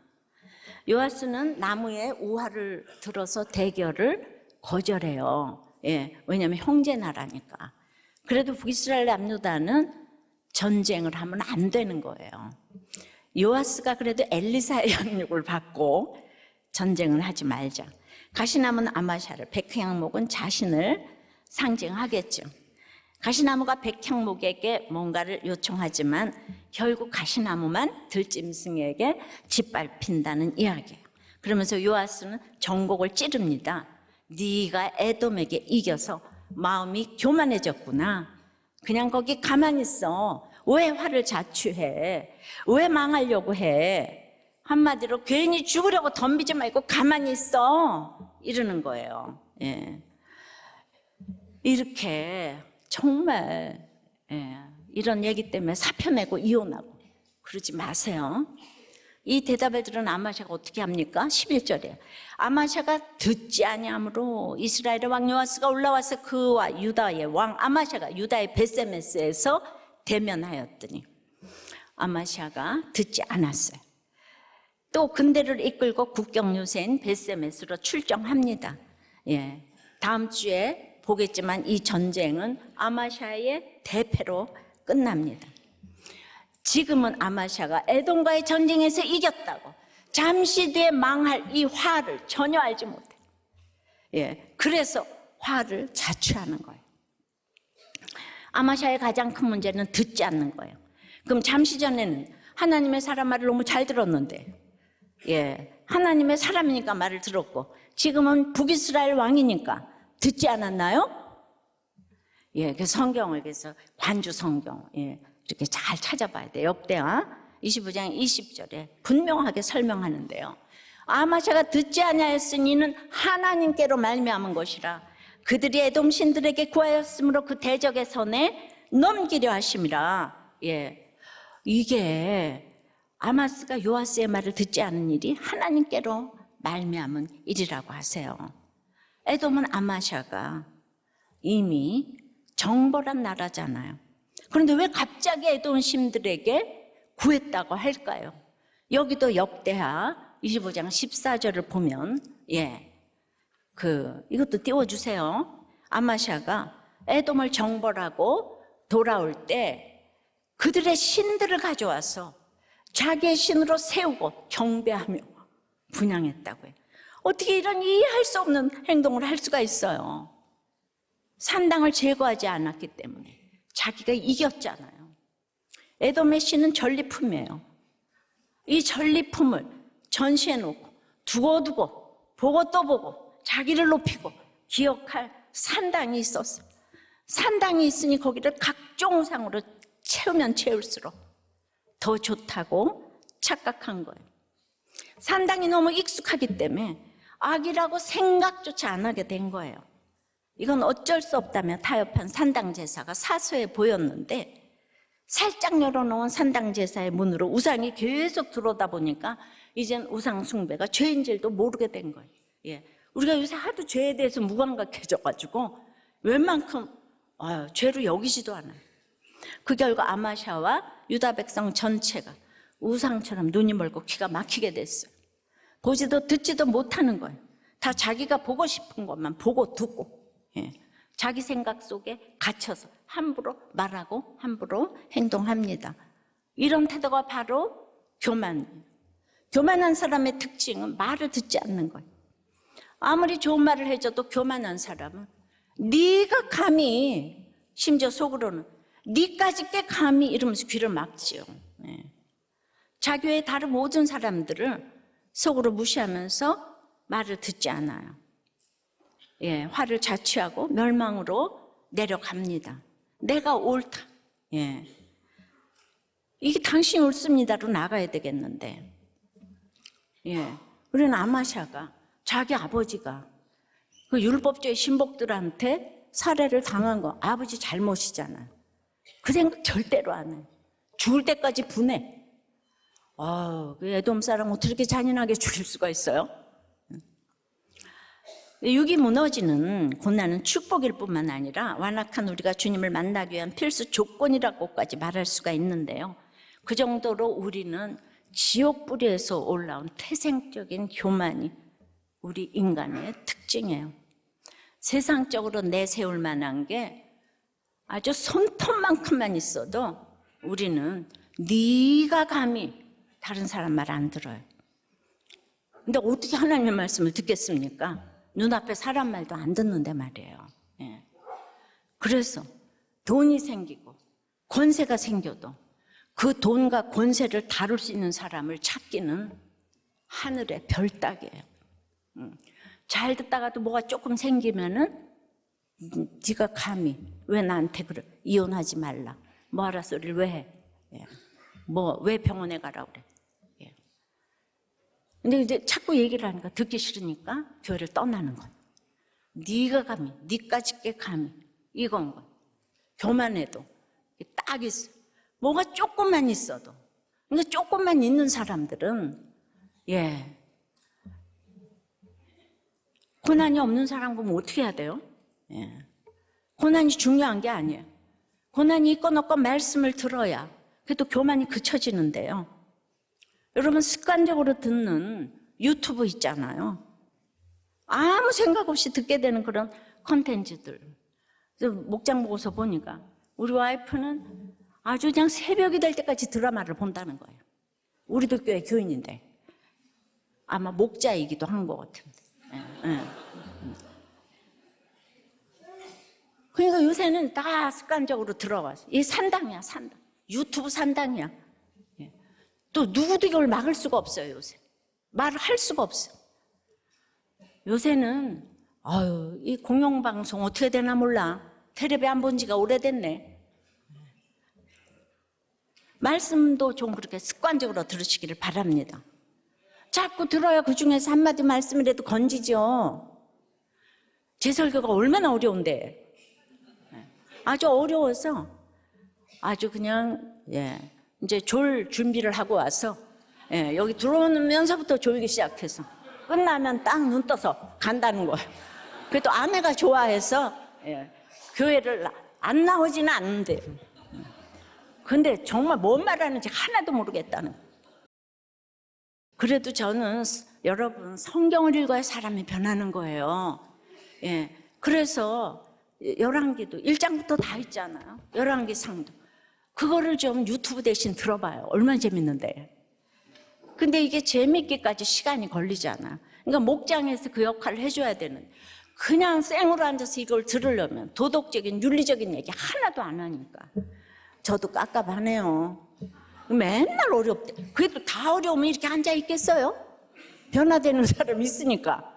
요아스는 나무에 우화를 들어서 대결을 거절해요. 예, 왜냐하면 형제 나라니까. 그래도 북이스라엘 남유다는 전쟁을 하면 안 되는 거예요. 요아스가 그래도 엘리사의 양육을 받고 전쟁을 하지 말자. 가시나무는 아마샤를, 백향목은 자신을 상징하겠죠. 가시나무가 백향목에게 뭔가를 요청하지만 결국 가시나무만 들짐승에게 짓밟힌다는 이야기예요. 그러면서 요아스는 전곡을 찌릅니다. 네가 에돔에게 이겨서 마음이 교만해졌구나. 그냥 거기 가만히 있어. 왜 화를 자취해? 왜 망하려고 해? 한마디로 괜히 죽으려고 덤비지 말고 가만히 있어. 이러는 거예요. 예. 이렇게 정말 이런 얘기 때문에 사표 내고 이혼하고 그러지 마세요. 이 대답을 들은 아마샤가 어떻게 합니까? 11절에 아마샤가 듣지 아니하므로 이스라엘의 왕 요아스가 올라와서 그와 유다의 왕 아마샤가 유다의 베세메스에서 대면하였더니 아마샤가 듣지 않았어요. 또 군대를 이끌고 국경 요새인 베세메스로 출정합니다. 예, 다음 주에 보겠지만 이 전쟁은 아마샤의 대패로 끝납니다. 지금은 아마샤가 에돔과의 전쟁에서 이겼다고 잠시 뒤에 망할 이 화를 전혀 알지 못해. 예, 그래서 화를 자초하는 거예요. 아마샤의 가장 큰 문제는 듣지 않는 거예요. 그럼 잠시 전에는 하나님의 사람 말을 너무 잘 들었는데, 예, 하나님의 사람이니까 말을 들었고, 지금은 북이스라엘 왕이니까 듣지 않았나요? 예, 그 성경을 그래서 관주 성경, 예, 이렇게 잘 찾아봐야 돼요. 역대하 25장 20절에 분명하게 설명하는데요. 아마샤가 듣지 아니하였으니 이는 하나님께로 말미암은 것이라. 그들이 에돔 신들에게 구하였으므로 그 대적의 손에 넘기려 하심이라. 예, 이게 아마스가 요아스의 말을 듣지 않은 일이 하나님께로 말미암은 일이라고 하세요. 에돔은 아마샤가 이미 정벌한 나라잖아요. 그런데 왜 갑자기 에돔 신들에게 구했다고 할까요? 여기도 역대하 25장 14절을 보면, 예, 이것도 띄워주세요. 아마샤가 에돔을 정벌하고 돌아올 때 그들의 신들을 가져와서 자기의 신으로 세우고 경배하며 분향했다고요. 어떻게 이런 이해할 수 없는 행동을 할 수가 있어요? 산당을 제거하지 않았기 때문에. 자기가 이겼잖아요. 에돔의 신은 전리품이에요. 이 전리품을 전시해 놓고 두고두고 보고 또 보고 자기를 높이고 기억할 산당이 있었어요. 산당이 있으니 거기를 각종 상으로 채우면 채울수록 더 좋다고 착각한 거예요. 산당이 너무 익숙하기 때문에 악이라고 생각조차 안 하게 된 거예요. 이건 어쩔 수 없다며 타협한 산당 제사가 사소해 보였는데, 살짝 열어놓은 산당 제사의 문으로 우상이 계속 들어오다 보니까 이젠 우상 숭배가 죄인 줄도 모르게 된 거예요. 예, 우리가 요새 하도 죄에 대해서 무감각해져가지고 웬만큼 죄로 여기지도 않아요. 그 결과 아마샤와 유다 백성 전체가 우상처럼 눈이 멀고 귀가 막히게 됐어요. 보지도 듣지도 못하는 거예요. 다 자기가 보고 싶은 것만 보고 듣고, 예, 자기 생각 속에 갇혀서 함부로 말하고 함부로 행동합니다. 이런 태도가 바로 교만이에요. 교만한 사람의 특징은 말을 듣지 않는 거예요. 아무리 좋은 말을 해줘도 교만한 사람은 네가 감히, 심지어 속으로는 네까지 꽤 감히 이러면서 귀를 막지요. 예. 자기 외에 다른 모든 사람들을 속으로 무시하면서 말을 듣지 않아요. 예, 화를 자취하고 멸망으로 내려갑니다. 내가 옳다. 예, 이게 당신이 옳습니다로 나가야 되겠는데, 예, 우리는 아마샤가 자기 아버지가 그 율법주의 신복들한테 살해를 당한 거 아버지 잘못이잖아요. 그 생각 절대로 안 해요. 죽을 때까지 분해. 그 에돔 사람 어떻게 이렇게 잔인하게 죽일 수가 있어요? 육이 무너지는 고난은 축복일 뿐만 아니라 완악한 우리가 주님을 만나기 위한 필수 조건이라고까지 말할 수가 있는데요. 그 정도로 우리는 지옥 뿌리에서 올라온 태생적인 교만이 우리 인간의 특징이에요. 세상적으로 내세울 만한 게 아주 손톱만큼만 있어도 우리는 네가 감히 다른 사람 말 안 들어요. 근데 어떻게 하나님의 말씀을 듣겠습니까? 눈앞에 사람 말도 안 듣는데 말이에요. 예. 그래서 돈이 생기고 권세가 생겨도 그 돈과 권세를 다룰 수 있는 사람을 찾기는 하늘의 별 따기예요. 잘 듣다가도 뭐가 조금 생기면은 네가 감히 왜 나한테 그래, 이혼하지 말라, 뭐하라 소리를 왜 해? 예. 왜 병원에 가라 그래? 예. 근데 이제 자꾸 얘기를 하니까 듣기 싫으니까 교회를 떠나는 거야. 네가 감히, 네까지 꽤 감히, 이건 거야. 교만해도 딱 있어. 뭐가 조금만 있어도. 근데 조금만 있는 사람들은, 예, 고난이 없는 사람 보면 어떻게 해야 돼요? 예. 고난이 중요한 게 아니에요. 고난이 있건 없건 말씀을 들어야 그래도 교만이 그쳐지는데요. 여러분, 습관적으로 듣는 유튜브 있잖아요. 아무 생각 없이 듣게 되는 그런 컨텐츠들. 목장 보고서 보니까 우리 와이프는 아주 그냥 새벽이 될 때까지 드라마를 본다는 거예요. 우리도 교회 교인인데. 아마 목자이기도 한 것 같은데. 예. 그러니까 요새는 다 습관적으로 들어와서 이 산당이야, 산당. 유튜브 산당이야. 예. 또 누구도 이걸 막을 수가 없어요, 요새. 말을 할 수가 없어. 요새는 이 공영방송 어떻게 되나 몰라. 텔레비 안 본 지가 오래됐네. 말씀도 좀 그렇게 습관적으로 들으시기를 바랍니다. 자꾸 들어야 그 중에서 한마디 말씀이라도 건지죠. 제 설교가 얼마나 어려운데. 아주 어려워서 아주 그냥 이제 졸 준비를 하고 와서 여기 들어오면서부터 졸기 시작해서 끝나면 딱 눈 떠서 간다는 거예요. 그래도 아내가 좋아해서 교회를 안 나오지는 않는데 근데 정말 뭔 말하는지 하나도 모르겠다는 거예요. 그래도 저는 여러분 성경을 읽어야 사람이 변하는 거예요. 그래서 열왕기도 1장부터 다 있잖아요. 열왕기상도. 그거를 좀 유튜브 대신 들어봐요. 얼마나 재밌는데. 근데 이게 재밌기까지 시간이 걸리잖아요. 그러니까 목장에서 그 역할을 해줘야 되는. 그냥 생으로 앉아서 이걸 들으려면 도덕적인 윤리적인 얘기 하나도 안 하니까 저도 깝깝하네요. 맨날 어렵대. 그래도 다 어려우면 이렇게 앉아 있겠어요? 변화되는 사람 있으니까.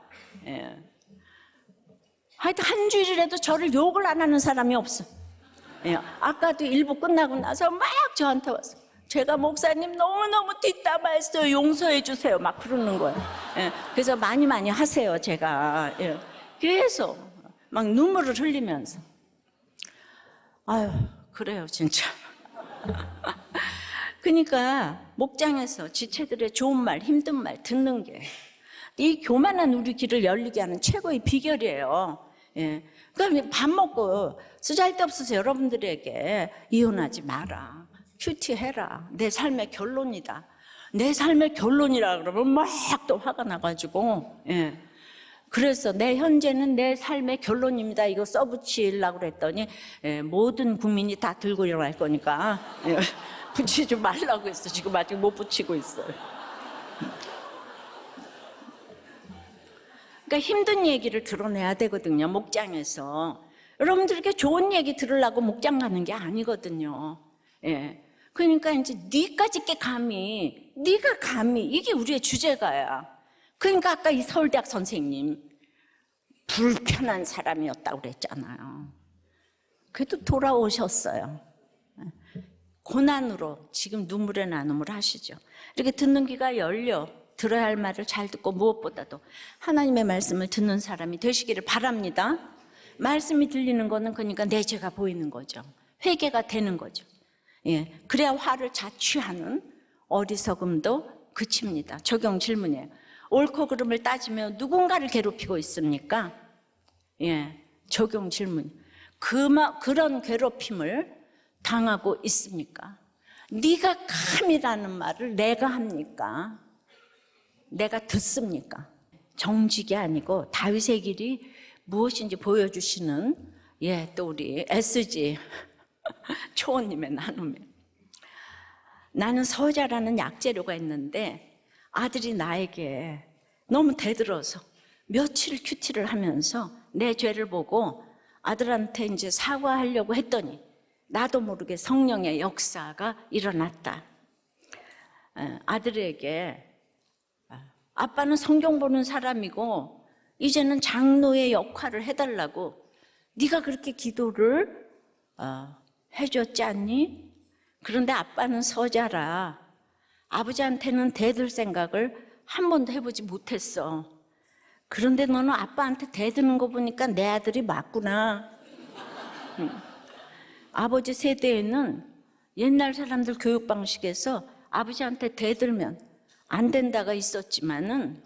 하여튼 한 주일이라도 저를 욕을 안 하는 사람이 없어. 아까도 일부 끝나고 나서 막 저한테 왔어. 제가 목사님 너무너무 뒷담화했어요. 용서해 주세요. 막 그러는 거예요. 그래서 많이 하세요. 제가. 계속 막 눈물을 흘리면서. 아유, 그래요, 진짜. 그러니까 목장에서 지체들의 좋은 말, 힘든 말 듣는 게 이 교만한 우리 귀를 열리게 하는 최고의 비결이에요. 그러니까 밥 먹고 쓰잘데없어서 여러분들에게 이혼하지 마라, 큐티해라, 내 삶의 결론이다. 내 삶의 결론이라 그러면 막 또 화가 나가지고 그래서 내 현재는 내 삶의 결론입니다. 이거 써붙이려고 그랬더니 모든 국민이 다 들고 일어날 거니까 붙이지 말라고 했어. 지금 아직 못 붙이고 있어요. 그러니까 힘든 얘기를 드러내야 되거든요. 목장에서. 여러분들에게 좋은 얘기 들으려고 목장 가는 게 아니거든요. 그러니까 이제 네가 감히 이게 우리의 주제가야. 그러니까 아까 이 서울대학 선생님 불편한 사람이었다고 그랬잖아요. 그래도 돌아오셨어요. 고난으로 지금 눈물의 나눔을 하시죠. 이렇게 듣는 귀가 열려 들어야 할 말을 잘 듣고 무엇보다도 하나님의 말씀을 듣는 사람이 되시기를 바랍니다. 말씀이 들리는 거는 그러니까 내 죄가 보이는 거죠. 회개가 되는 거죠. 그래야 화를 자취하는 어리석음도 그칩니다. 적용 질문이에요. 옳고 그름을 따지며 누군가를 괴롭히고 있습니까? 적용 질문. 그런 괴롭힘을 당하고 있습니까? 네가 감이라는 말을 내가 합니까? 내가 듣습니까? 정직이 아니고 다윗의 길이 무엇인지 보여주시는 또 우리 SG 초원님의 나눔에 나는 서자라는 약재료가 있는데 아들이 나에게 너무 대들어서 며칠 큐티를 하면서 내 죄를 보고 아들한테 이제 사과하려고 했더니 나도 모르게 성령의 역사가 일어났다. 아들에게 아빠는 성경 보는 사람이고 이제는 장로의 역할을 해달라고 네가 그렇게 기도를 해줬지 않니? 그런데 아빠는 서자라 아버지한테는 대들 생각을 한 번도 해보지 못했어. 그런데 너는 아빠한테 대드는 거 보니까 내 아들이 맞구나. 아버지 세대에는 옛날 사람들 교육 방식에서 아버지한테 대들면 안 된다가 있었지만은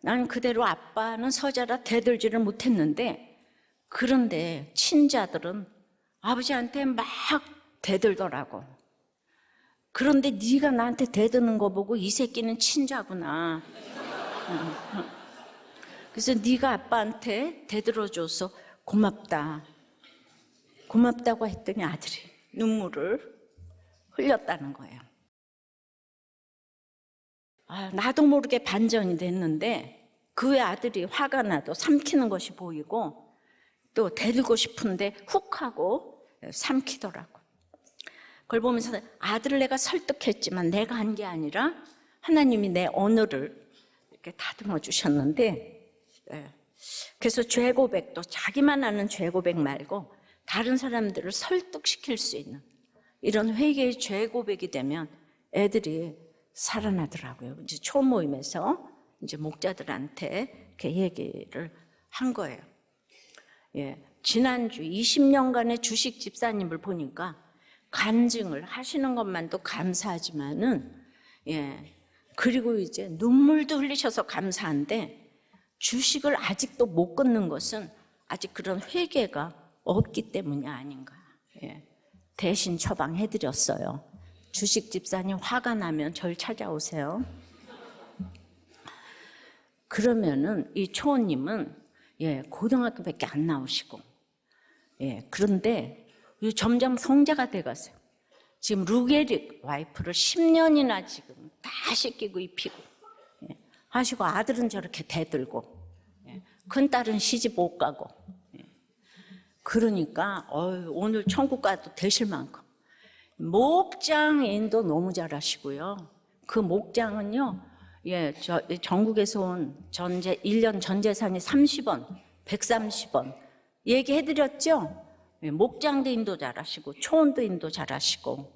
난 그대로 아빠는 서자라 대들지를 못했는데 그런데 친자들은 아버지한테 막 대들더라고. 그런데 네가 나한테 대드는 거 보고 이 새끼는 친자구나. 그래서 네가 아빠한테 대들어줘서 고맙다. 고맙다고 했더니 아들이 눈물을 흘렸다는 거예요. 나도 모르게 반전이 됐는데 그 외 아들이 화가 나도 삼키는 것이 보이고 또 데리고 싶은데 훅 하고 삼키더라고. 그걸 보면서 아들을 내가 설득했지만 내가 한 게 아니라 하나님이 내 언어를 이렇게 다듬어 주셨는데, 그래서 죄 고백도 자기만 아는 죄 고백 말고 다른 사람들을 설득시킬 수 있는 이런 회개의 죄 고백이 되면 애들이 살아나더라고요. 이제 초모임에서 이제 목자들한테 이렇게 얘기를 한 거예요. 지난주 20년간의 주식 집사님을 보니까 간증을 하시는 것만도 감사하지만은, 그리고 이제 눈물도 흘리셔서 감사한데 주식을 아직도 못 끊는 것은 아직 그런 회개가 없기 때문이 아닌가. 대신 처방해드렸어요. 주식 집사님 화가 나면 절 찾아오세요. 그러면은 이 초원님은 고등학교밖에 안 나오시고, 그런데 점점 성자가 돼가세요. 지금 루게릭 와이프를 10년이나 지금 다 씻기고 입히고 하시고, 아들은 저렇게 대들고, 큰 딸은 시집 못 가고. 그러니까 오늘 천국 가도 되실 만큼 목장인도 너무 잘하시고요. 그 목장은요, 전국에서 온 1년 전 재산이 30원, 130원 얘기해드렸죠? 목장도 인도 잘하시고 초원도 인도 잘하시고,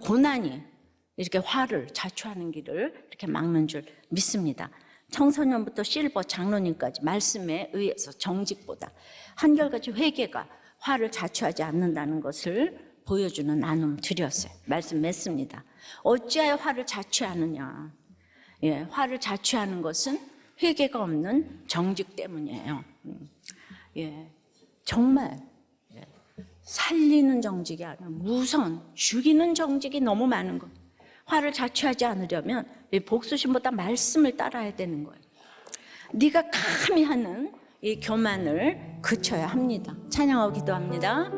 고난이 이렇게 화를 자초하는 길을 이렇게 막는 줄 믿습니다. 청소년부터 실버 장로님까지 말씀에 의해서 정직보다 한결같이 회개가 화를 자초하지 않는다는 것을 보여주는 나눔 드렸어요. 말씀 맺습니다. 어찌하여 화를 자초하느냐. 화를 자초하는 것은 회개가 없는 정직 때문이에요. 정말 살리는 정직이 아니라 우선 죽이는 정직이 너무 많은 것. 화를 자초하지 않으려면 복수심보다 말씀을 따라야 되는 거예요. 네가 감히 하는 이 교만을 그쳐야 합니다. 찬양하고 기도합니다.